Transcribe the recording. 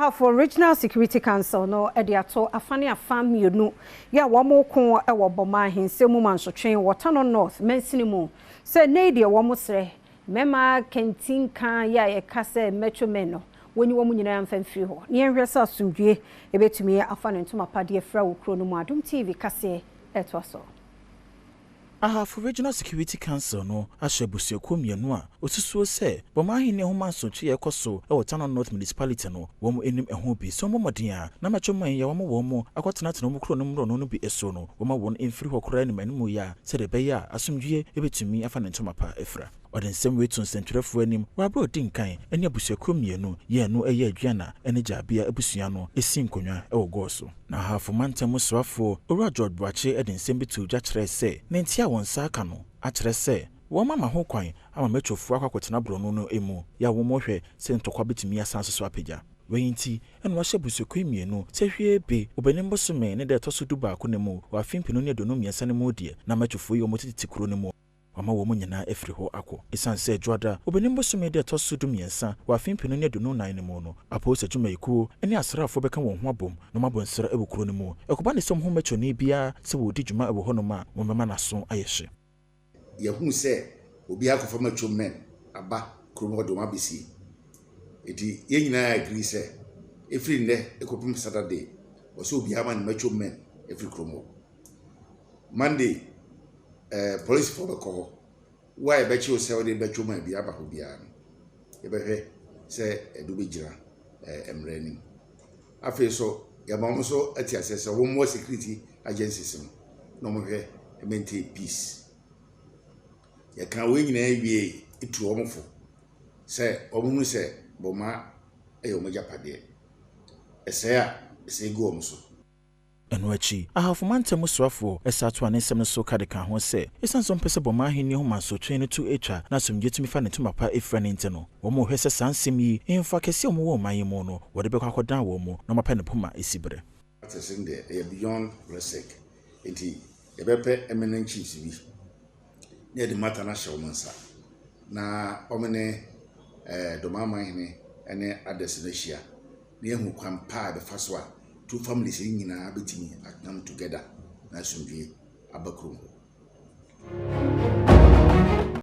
Ahafo Regional Security Council no ediato afane afam yenu ya wamo ko ewo Bomaa hensemu mansotwen wotano north mensinimu se neide womo sre mema kentin kan ya ye kase macho meno woni womu nyina mfamfiri ho ne enhwesa asumdue ebetumi afane ntoma pade afra wo kro no mu Adom TV kase etwaso Ahafo Regional Security Council no ahyebusuako mienu a osusuo se Bomaa hene ho mansotwe ekoso e wotano north municipality no womu enim eho bi so momodin a na macho man ye womu akotenatena mu kro no mro no bi eso no woma won emfiri hokora ni manimu ya se de beya asumdue ebetumi afane ntoma pa efra nsɛm wetu nsɛntwerɛfo anim wabra odin kan ene abusuako mienu ye no eye aduana ene jabia abusua no esi nkonwa ewo goso na Ahafo mantam soafo owura George Boakye ede nsɛm bitu dwa kyerɛ sɛ ne ntia won sa aka no akyerɛ sɛ woma ma ho kwan ama machofo akakotena brono no emu ya wo mohwɛ sɛ ntokwa betumi asanso so apagya weyinti ene wahye busuako mienu sɛ hwie be obenim bosome ne de toso du baako ne mu wa fimpino ne dono miɛnsa ne mu de na machofo yi omotiti kuro ne mu wama womu nyina efiri ho akọ isan se dwoda obenim bosome de toso du miɛnsa wa fimpino ne dono nan ne mu no aposa dwumayikuo ene asrafo bɛka wɔn ho abom no mabonsra ebukuro ne mu ekoba ne som ho macho ne bia se wo di dwuma ewo ho no ma mo mema naso ayehye yehu se obi akofo macho men aba kuro no do ma besi eti ye nyina agree se efiri nde ekopim Saturday wo obi ama ne macho men efiri kuro mo Monday police for the call why bet you say they bet you man bi aba ho bia no ye behwe say edu be gira emrani afi so ya ba mo so ati asese wo mo security agencies no mo hwe maintain peace ya kan we nyina wie itu o mo fo say o mo nu say Bomaa e o mo japade ese a ese go o mo so Enwachi Ahafo mantam soafo esato ane nsem no so ka de kan ho se esanso mpese Bomaa hene ho mansotwe no tu etwa na asomdwetumi fa ne tumapa efra ne nte no wo mo hwese sansem yi emfa kese omo wo man yi mu no wo de bekwa kodan wo mu no mapa ne poma esibre atesem de beyond REGSEC enti ebepe eminent chiefs bi ne de mata na show mansa na omene Bomaa hene ene adesination ne ehu kwampa be faso a two families nyina betimi come together na asomdwe abakrom